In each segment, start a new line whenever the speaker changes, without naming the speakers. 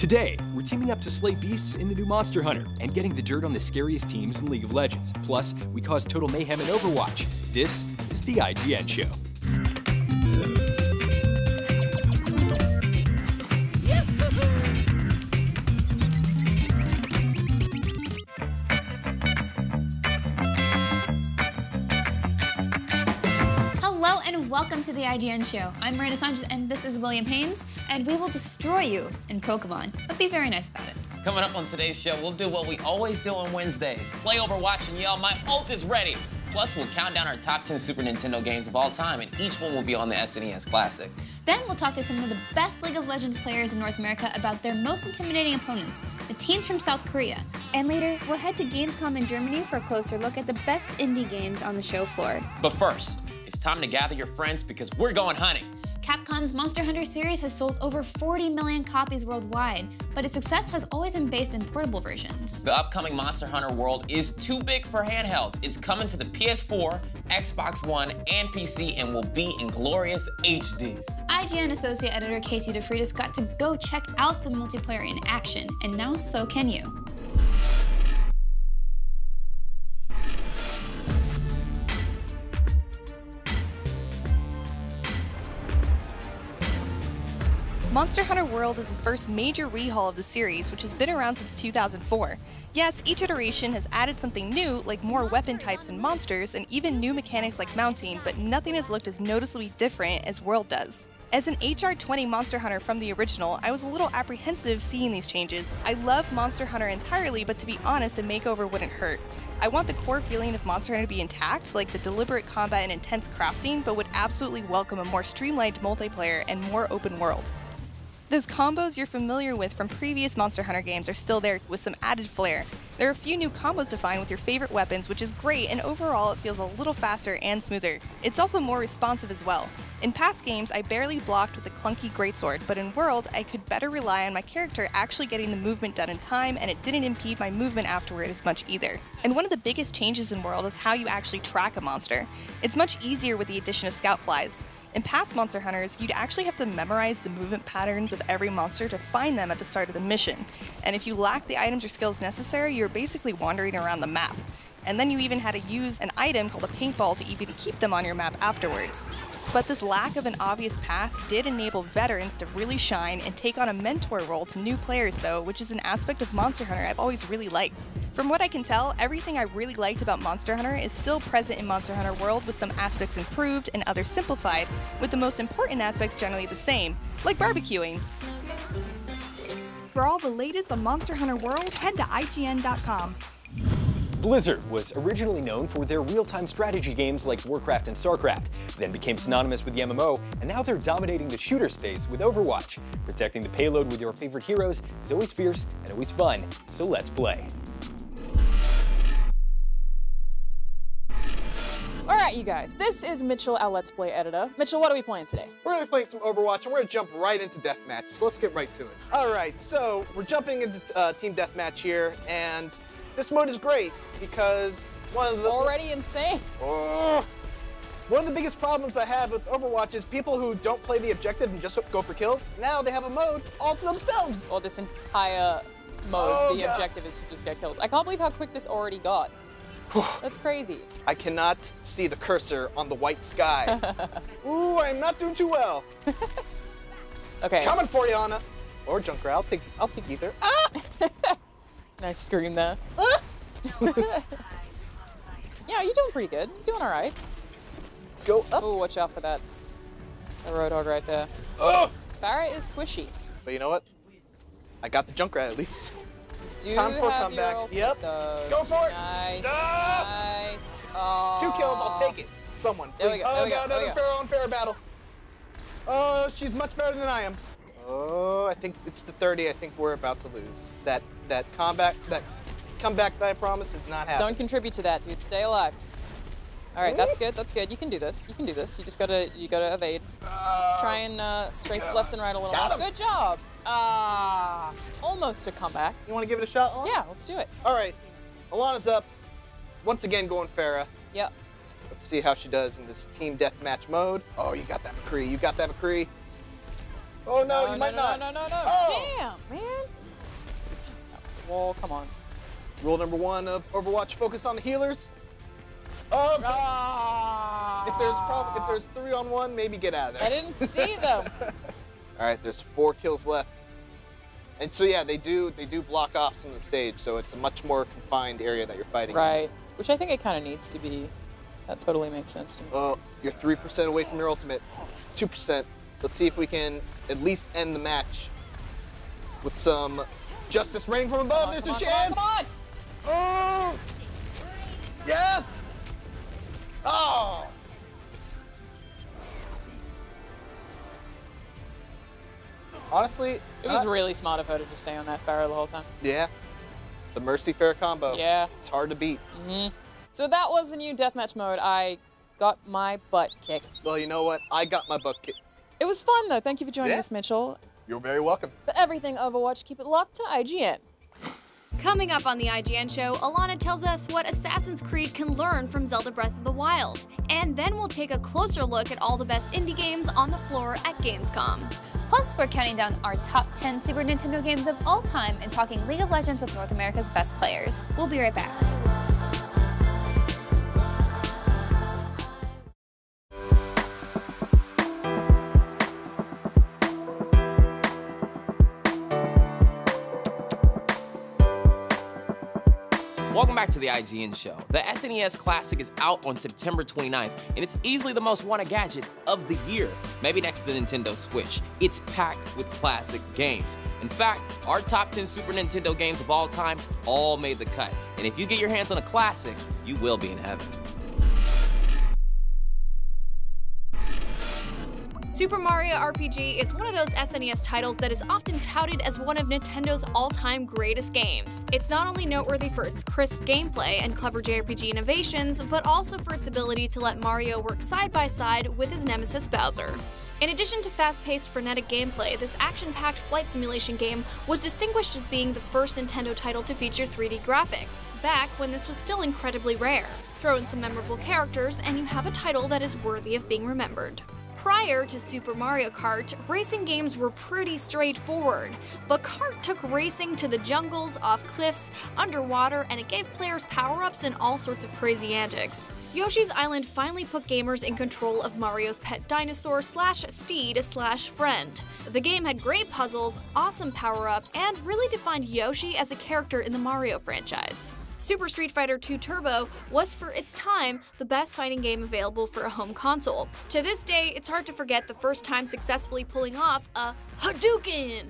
Today, we're teaming up to slay beasts in the new Monster Hunter and getting the dirt on the scariest teams in League of Legends. Plus, we caused total mayhem in Overwatch. This is the IGN Show.
Hello and welcome to the IGN Show. I'm Miranda Sanchez and this is William Haynes, and we will destroy you in Pokemon, but be very nice about it.
Coming up on today's show, we'll do what we always do on Wednesdays. Play Overwatch and yell, "My ult is ready!" Plus, we'll count down our top 10 Super Nintendo games of all time, and each one will be on the SNES Classic.
Then we'll talk to some of the best League of Legends players in North America about their most intimidating opponents, the teams from South Korea. And later, we'll head to Gamescom in Germany for a closer look at the best indie games on the show floor.
But first, it's time to gather your friends because we're going hunting.
Capcom's Monster Hunter series has sold over 40 million copies worldwide, but its success has always been based in portable versions.
The upcoming Monster Hunter world is too big for handhelds. It's coming to the PS4, Xbox One, and PC and will be in glorious HD.
IGN Associate Editor Casey DeFreitas got to go check out the multiplayer in action, and now so can you.
Monster Hunter World is the first major rehaul of the series, which has been around since 2004. Yes, each iteration has added something new, like more weapon types and monsters, and even new mechanics like mounting, but nothing has looked as noticeably different as World does. As an HR-20 Monster Hunter from the original, I was a little apprehensive seeing these changes. I love Monster Hunter entirely, but to be honest, a makeover wouldn't hurt. I want the core feeling of Monster Hunter to be intact, like the deliberate combat and intense crafting, but would absolutely welcome a more streamlined multiplayer and more open world. Those combos you're familiar with from previous Monster Hunter games are still there with some added flair. There are a few new combos to find with your favorite weapons, which is great, and overall it feels a little faster and smoother. It's also more responsive as well. In past games, I barely blocked with a clunky greatsword, but in World, I could better rely on my character actually getting the movement done in time, and it didn't impede my movement afterward as much either. And one of the biggest changes in World is how you actually track a monster. It's much easier with the addition of scout flies. In past Monster Hunters, you'd actually have to memorize the movement patterns of every monster to find them at the start of the mission. And if you lacked the items or skills necessary, you're basically wandering around the map. And then you even had to use an item called a paintball to even keep them on your map afterwards. But this lack of an obvious path did enable veterans to really shine and take on a mentor role to new players though, which is an aspect of Monster Hunter I've always really liked. From what I can tell, everything I really liked about Monster Hunter is still present in Monster Hunter World, with some aspects improved and others simplified, with the most important aspects generally the same, like barbecuing.
For all the latest on Monster Hunter World, head to IGN.com.
Blizzard was originally known for their real-time strategy games like Warcraft and Starcraft, then became synonymous with the MMO, and now they're dominating the shooter space with Overwatch. Protecting the payload with your favorite heroes is always fierce and always fun, so let's play.
Alright, you guys, this is Mitchell, our Let's Play editor. Mitchell, what are we playing today?
We're going to be playing some Overwatch, and we're going to jump right into Deathmatch, so let's get right to it. Alright, so we're jumping into Team Deathmatch here, and this mode is great because one of the...
Already insane.
One of the biggest problems I have with Overwatch is people who don't play the objective and just go for kills. Now they have a mode all to themselves.
Well, this entire mode, the objective is to just get kills. I can't believe how quick this already got. That's crazy.
I cannot see the cursor on the white sky. Ooh, I'm not doing too well.
Okay.
Coming for you, Anna. Or Junker, I'll take either. Ah!
Nice scream there. Yeah, you're doing pretty good. You're doing all right.
Go up.
Oh, watch out for that. A Roadhog right there.
Oh!
Farrah is squishy.
But you know what? I got the Junkrat at least.
Time
for a comeback. Yep. Go for it.
Nice.
Ah!
Nice. Oh.
2 kills. I'll take it. Someone, please.
There we go.
Oh, got another Pharaoh on Pharaoh battle. Oh, she's much better than I am. Oh, I think it's the 30. I think we're about to lose. That comeback that I promised is not happening.
Don't contribute to that, dude. Stay alive. All right, that's good. That's good. You can do this. You can do this. You just gotta evade. Try and strafe left and right a little more. Good job. Almost a comeback.
You want to give it a shot, Alana?
Yeah, let's do it.
All right, Alana's up. Once again, going Farrah.
Yep.
Let's see how she does in this team deathmatch mode. Oh, you got that McCree. You got that McCree. Oh no, you might not.
No.
Oh.
Damn, man. Oh, come on.
Rule number 1 of Overwatch, focused on the healers. If there's 3 on 1, maybe get out of there.
I didn't see them.
All right, there's 4 kills left. And so yeah, they do block off some of the stage, so it's a much more confined area that you're fighting.
Right, which I think it kind of needs to be. That totally makes sense to me.
Oh, you're 3% away from your ultimate. 2%. Let's see if we can at least end the match with some justice raining from above. There's a chance.
Come on!
Oh! Yes! Oh! Honestly,
it was really smart of her to just stay on that Pharaoh the whole time.
Yeah. The Mercy Fair combo.
Yeah.
It's hard to beat.
So that was the new deathmatch mode. I got my butt kicked.
Well, you know what? I got my butt kicked.
It was fun, though. Thank you for joining us, Mitchell.
You're very welcome.
For everything Overwatch, keep it locked to IGN.
Coming up on the IGN Show, Alana tells us what Assassin's Creed can learn from Zelda Breath of the Wild. And then we'll take a closer look at all the best indie games on the floor at Gamescom. Plus, we're counting down our top 10 Super Nintendo games of all time and talking League of Legends with North America's best players. We'll be right back.
Welcome back to the IGN Show. The SNES Classic is out on September 29th, and it's easily the most wanted gadget of the year, maybe next to the Nintendo Switch. It's packed with classic games. In fact, our top 10 Super Nintendo games of all time all made the cut. And if you get your hands on a classic, you will be in heaven.
Super Mario RPG is one of those SNES titles that is often touted as one of Nintendo's all-time greatest games. It's not only noteworthy for its crisp gameplay and clever JRPG innovations, but also for its ability to let Mario work side by side with his nemesis Bowser. In addition to fast-paced, frenetic gameplay, this action-packed flight simulation game was distinguished as being the first Nintendo title to feature 3D graphics, back when this was still incredibly rare. Throw in some memorable characters, and you have a title that is worthy of being remembered. Prior to Super Mario Kart, racing games were pretty straightforward, but Kart took racing to the jungles, off cliffs, underwater, and it gave players power-ups and all sorts of crazy antics. Yoshi's Island finally put gamers in control of Mario's pet dinosaur / steed / friend. The game had great puzzles, awesome power-ups, and really defined Yoshi as a character in the Mario franchise. Super Street Fighter II Turbo was, for its time, the best fighting game available for a home console. To this day, it's hard to forget the first time successfully pulling off a Hadouken!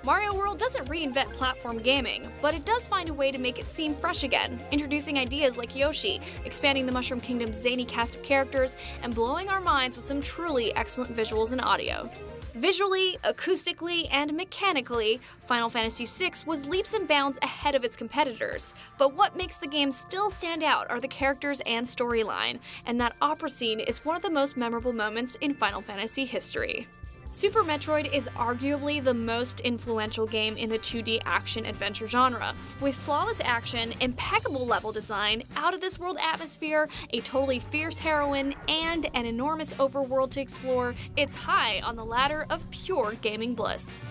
Mario World doesn't reinvent platform gaming, but it does find a way to make it seem fresh again, introducing ideas like Yoshi, expanding the Mushroom Kingdom's zany cast of characters, and blowing our minds with some truly excellent visuals and audio. Visually, acoustically, and mechanically, Final Fantasy VI was leaps and bounds ahead of its competitors. But what makes the game still stand out are the characters and storyline, and that opera scene is one of the most memorable moments in Final Fantasy history. Super Metroid is arguably the most influential game in the 2D action-adventure genre. With flawless action, impeccable level design, out-of-this-world atmosphere, a totally fierce heroine, and an enormous overworld to explore, it's high on the ladder of pure gaming bliss.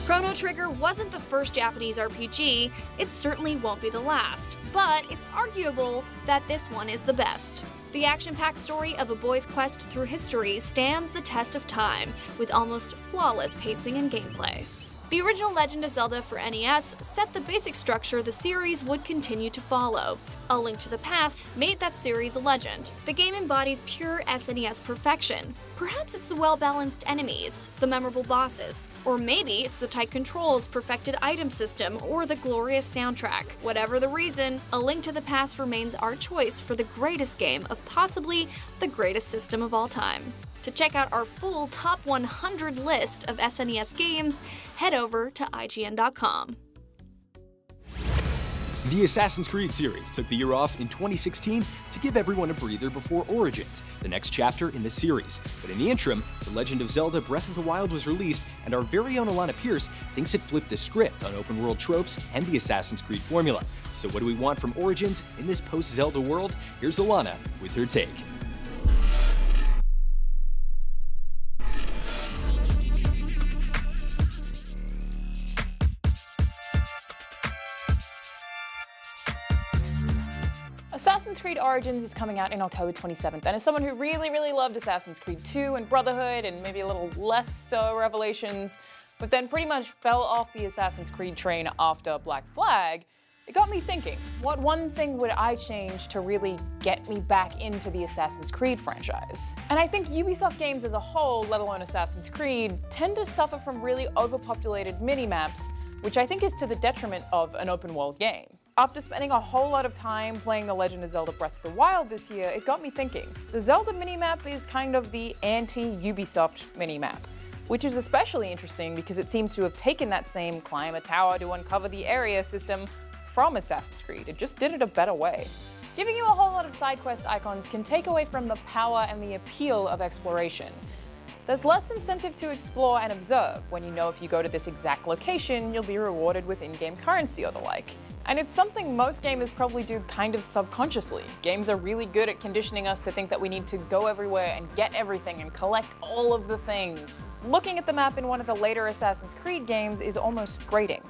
Chrono Trigger wasn't the first Japanese RPG, it certainly won't be the last, but it's arguable that this one is the best. The action-packed story of a boy's quest through history stands the test of time, with almost flawless pacing and gameplay. The original Legend of Zelda for NES set the basic structure the series would continue to follow. A Link to the Past made that series a legend. The game embodies pure SNES perfection. Perhaps it's the well-balanced enemies, the memorable bosses, or maybe it's the tight controls, perfected item system, or the glorious soundtrack. Whatever the reason, A Link to the Past remains our choice for the greatest game of possibly the greatest system of all time. To check out our full top 100 list of SNES games, head over to IGN.com.
The Assassin's Creed series took the year off in 2016 to give everyone a breather before Origins, the next chapter in the series. But in the interim, The Legend of Zelda Breath of the Wild was released, and our very own Alana Pierce thinks it flipped the script on open world tropes and the Assassin's Creed formula. So what do we want from Origins in this post-Zelda world? Here's Alana with her take.
Assassin's Creed Origins is coming out in October 27th, and as someone who really loved Assassin's Creed 2 and Brotherhood and maybe a little less so Revelations, but then pretty much fell off the Assassin's Creed train after Black Flag, it got me thinking, what one thing would I change to really get me back into the Assassin's Creed franchise? And I think Ubisoft games as a whole, let alone Assassin's Creed, tend to suffer from really overpopulated mini-maps, which I think is to the detriment of an open-world game. After spending a whole lot of time playing The Legend of Zelda Breath of the Wild this year, it got me thinking. The Zelda minimap is kind of the anti-Ubisoft minimap, which is especially interesting because it seems to have taken that same climb a tower to uncover the area system from Assassin's Creed. It just did it a better way. Giving you a whole lot of side quest icons can take away from the power and the appeal of exploration. There's less incentive to explore and observe when you know if you go to this exact location, you'll be rewarded with in-game currency or the like. And it's something most gamers probably do kind of subconsciously. Games are really good at conditioning us to think that we need to go everywhere and get everything and collect all of the things. Looking at the map in one of the later Assassin's Creed games is almost grating.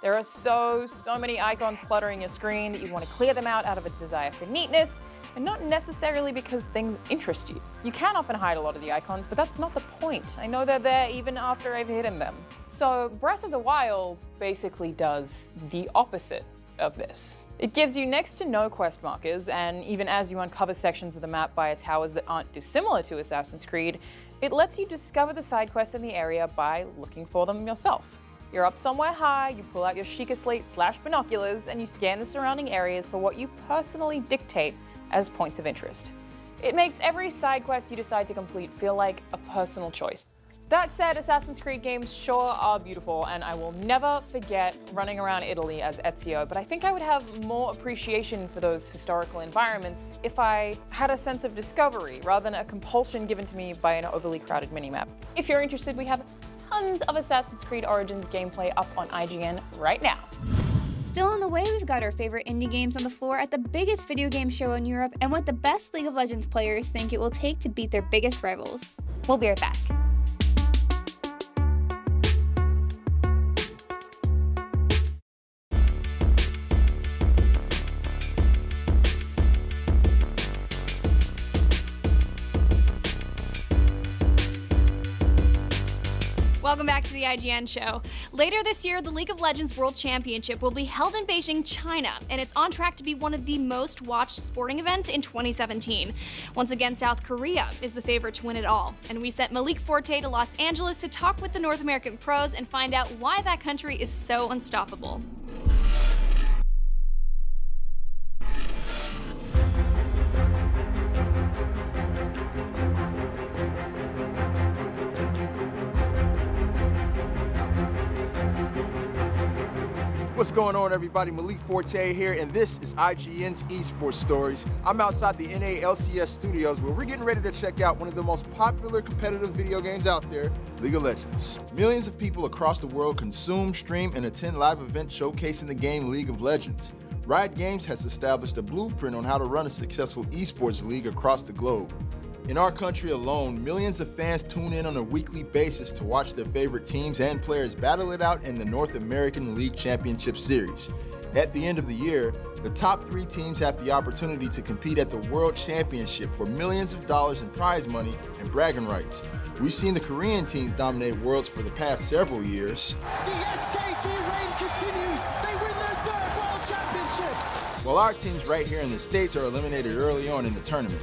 There are so many icons cluttering your screen that you want to clear them out of a desire for neatness, and not necessarily because things interest you. You can often hide a lot of the icons, but that's not the point. I know they're there even after I've hidden them. So Breath of the Wild basically does the opposite of this. It gives you next to no quest markers, and even as you uncover sections of the map via towers that aren't dissimilar to Assassin's Creed, it lets you discover the side quests in the area by looking for them yourself. You're up somewhere high, you pull out your Sheikah Slate/binoculars, and you scan the surrounding areas for what you personally dictate as points of interest. It makes every side quest you decide to complete feel like a personal choice. That said, Assassin's Creed games sure are beautiful, and I will never forget running around Italy as Ezio, but I think I would have more appreciation for those historical environments if I had a sense of discovery rather than a compulsion given to me by an overly crowded minimap. If you're interested, we have tons of Assassin's Creed Origins gameplay up on IGN right now.
Still on the way, we've got our favorite indie games on the floor at the biggest video game show in Europe and what the best League of Legends players think it will take to beat their biggest rivals. We'll be right back. Welcome back to the IGN Show. Later this year, the League of Legends World Championship will be held in Beijing, China, and it's on track to be one of the most watched sporting events in 2017. Once again, South Korea is the favorite to win it all, and we sent Malik Forte to Los Angeles to talk with the North American pros and find out why that country is so unstoppable.
What's going on, everybody? Malik Forte here, and this is IGN's Esports Stories. I'm outside the NALCS studios where we're getting ready to check out one of the most popular competitive video games out there, League of Legends. Millions of people across the world consume, stream, and attend live events showcasing the game League of Legends. Riot Games has established a blueprint on how to run a successful esports league across the globe. In our country alone, millions of fans tune in on a weekly basis to watch their favorite teams and players battle it out in the North American League Championship Series. At the end of the year, the top 3 teams have the opportunity to compete at the World Championship for millions of dollars in prize money and bragging rights. We've seen the Korean teams dominate Worlds for the past several years.
The SKT reign continues. They win their 3rd World Championship.
While our teams right here in the States are eliminated early on in the tournament.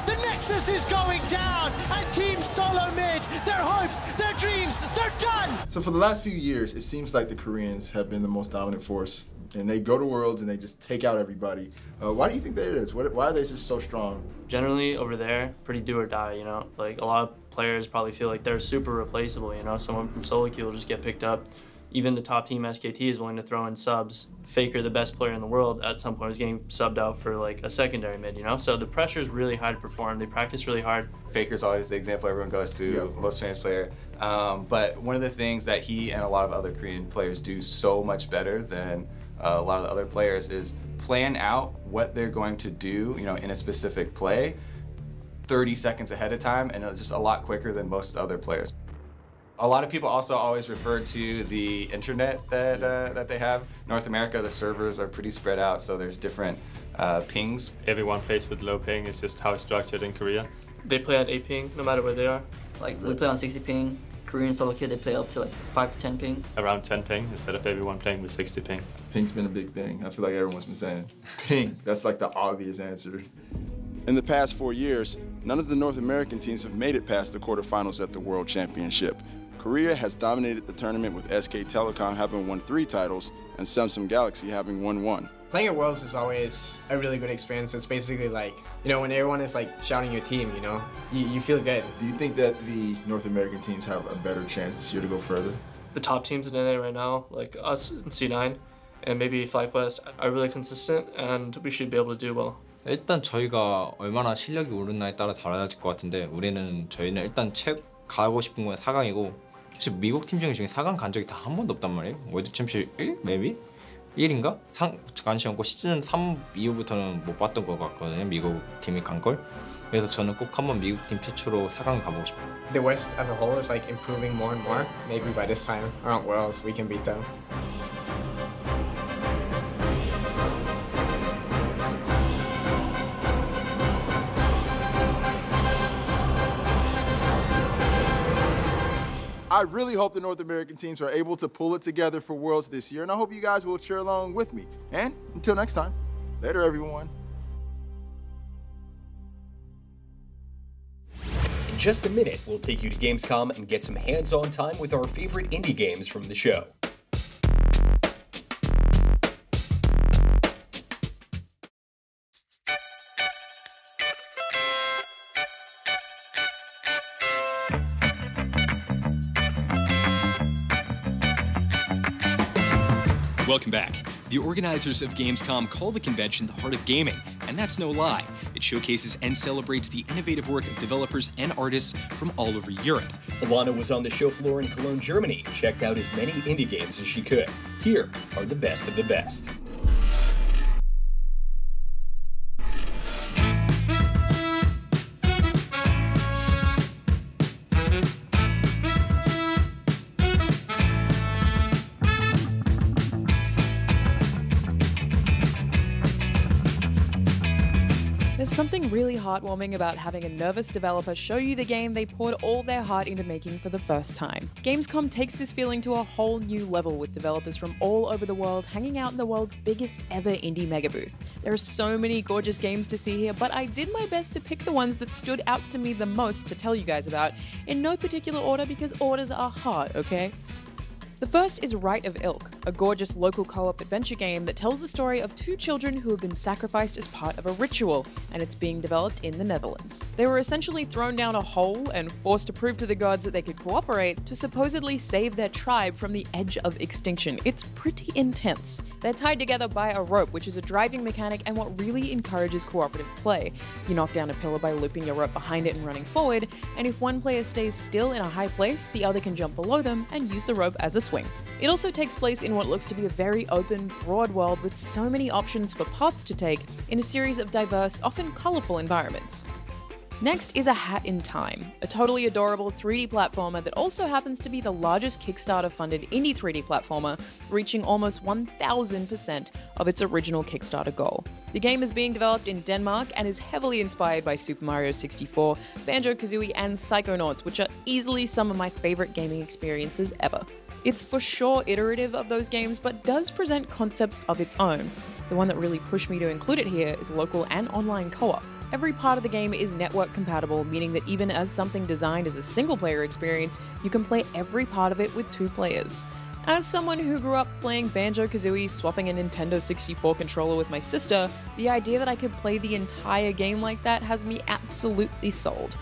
The Nexus is going down, and Team Solo Mid, their hopes, their dreams, they're done!
So for the last few years, it seems like the Koreans have been the most dominant force, and they go to Worlds and they just take out everybody. Why do you think that is? Why are they just so strong?
Generally over there, pretty do or die, you know? Like a lot of players probably feel like they're super replaceable, you know? Someone from solo queue will just get picked up. Even the top team, SKT, is willing to throw in subs. Faker, the best player in the world, at some point was getting subbed out for like a secondary mid, you know? So the pressure is really high to perform. They practice really hard.
Faker's always the example everyone goes to, most famous player. But one of the things that he and a lot of other Korean players do so much better than a lot of the other players is plan out what they're going to do, you know, in a specific play 30 seconds ahead of time, and it's just a lot quicker than most other players. A lot of people also always refer to the internet that they have. North America, the servers are pretty spread out, so there's different pings.
Everyone plays with low ping. It's just how it's structured in Korea.
They play at 8 ping, no matter where they are.
Like, we play on 60 ping. Korean solo queue, they play up to like 5 to 10 ping.
Around 10 ping instead of everyone playing with 60 ping.
Ping's been a big thing. I feel like everyone's been saying ping. That's like the obvious answer. In the past 4 years, none of the North American teams have made it past the quarterfinals at the World Championship. Korea has dominated the tournament with SK Telecom having won 3 titles and Samsung Galaxy having won 1.
Playing at Worlds is always a really good experience. It's basically like, you know, when everyone is like shouting your team, you know, you feel good.
Do you think that the North American teams have a better chance this year to go further?
The top teams in NA right now, like us in C9 and maybe FlyQuest, are really consistent and we should be able to do well.
일단 저희가 얼마나 실력이 오르나에 따라 달라질 것 같은데 저희는 일단 가고 싶은 건 4강이고 사실 미국 팀 중에 4강 간 적이 다 한 번도 없단 말이에요. 월드 챔피언십 1? maybe? 1인가? 관심 없고 시즌 3 이후부터는 못 봤던 것 같거든요. 미국 팀이 간 걸. 그래서 저는 꼭 한번 미국 팀 최초로 4강 가보고 싶어요.
The West as a whole is like improving more and more. Maybe by this time around Worlds we can beat them.
I really hope the North American teams are able to pull it together for Worlds this year, and I hope you guys will cheer along with me. And until next time, later everyone.
In just a minute, we'll take you to Gamescom and get some hands-on time with our favorite indie games from the show. Welcome back. The organizers of Gamescom call the convention the heart of gaming, and that's no lie. It showcases and celebrates the innovative work of developers and artists from all over Europe. Alana was on the show floor in Cologne, Germany, and checked out as many indie games as she could. Here are the best of the best.
There's something really heartwarming about having a nervous developer show you the game they poured all their heart into making for the first time. Gamescom takes this feeling to a whole new level with developers from all over the world hanging out in the world's biggest ever indie mega booth. There are so many gorgeous games to see here, but I did my best to pick the ones that stood out to me the most to tell you guys about, in no particular order because orders are hard, okay? The first is Rite of Ilk, a gorgeous local co-op adventure game that tells the story of 2 children who have been sacrificed as part of a ritual, and it's being developed in the Netherlands. They were essentially thrown down a hole and forced to prove to the gods that they could cooperate to supposedly save their tribe from the edge of extinction. It's pretty intense. They're tied together by a rope, which is a driving mechanic and what really encourages cooperative play. You knock down a pillar by looping your rope behind it and running forward, and if one player stays still in a high place, the other can jump below them and use the rope as a swing. It also takes place in what looks to be a very open, broad world with so many options for paths to take in a series of diverse, often colourful environments. Next is A Hat in Time, a totally adorable 3D platformer that also happens to be the largest Kickstarter-funded indie 3D platformer, reaching almost 1000% of its original Kickstarter goal. The game is being developed in Denmark and is heavily inspired by Super Mario 64, Banjo-Kazooie, and Psychonauts, which are easily some of my favourite gaming experiences ever. It's for sure iterative of those games, but does present concepts of its own. The one that really pushed me to include it here is local and online co-op. Every part of the game is network compatible, meaning that even as something designed as a single-player experience, you can play every part of it with 2 players. As someone who grew up playing Banjo-Kazooie, swapping a Nintendo 64 controller with my sister, the idea that I could play the entire game like that has me absolutely sold.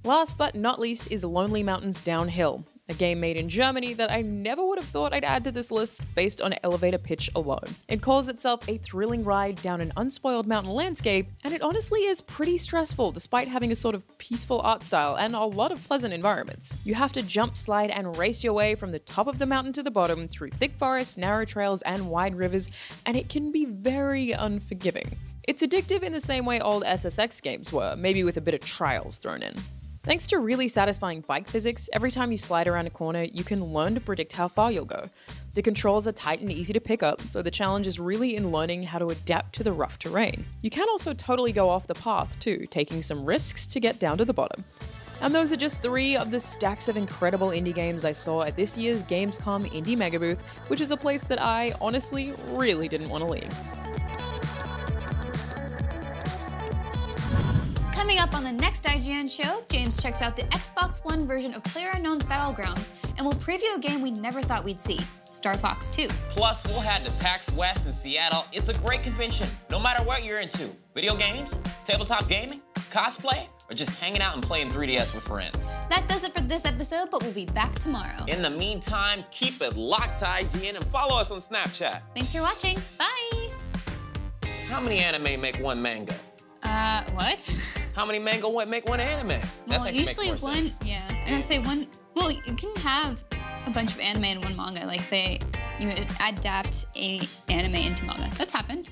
Last but not least is Lonely Mountains Downhill, a game made in Germany that I never would have thought I'd add to this list based on elevator pitch alone. It calls itself a thrilling ride down an unspoiled mountain landscape, and it honestly is pretty stressful despite having a sort of peaceful art style and a lot of pleasant environments. You have to jump, slide, and race your way from the top of the mountain to the bottom through thick forests, narrow trails, and wide rivers, and it can be very unforgiving. It's addictive in the same way old SSX games were, maybe with a bit of trials thrown in. Thanks to really satisfying bike physics, every time you slide around a corner, you can learn to predict how far you'll go. The controls are tight and easy to pick up, so the challenge is really in learning how to adapt to the rough terrain. You can also totally go off the path too, taking some risks to get down to the bottom. And those are just 3 of the stacks of incredible indie games I saw at this year's Gamescom Indie Mega Booth, which is a place that I honestly really didn't want to leave.
Coming up on the next IGN show, James checks out the Xbox One version of PlayerUnknown's Battlegrounds, and we'll preview a game we never thought we'd see, Star Fox 2.
Plus, we'll head to PAX West in Seattle. It's a great convention, no matter what you're into. Video games, tabletop gaming, cosplay, or just hanging out and playing 3DS with friends.
That does it for this episode, but we'll be back tomorrow.
In the meantime, keep it locked to IGN and follow us on Snapchat.
Thanks for watching. Bye!
How many anime make one manga?
What?
How many manga make one anime?
Well, usually one, yeah. And I say one, well, you can have a bunch of anime in one manga. Like say, you adapt a anime into manga. That's happened.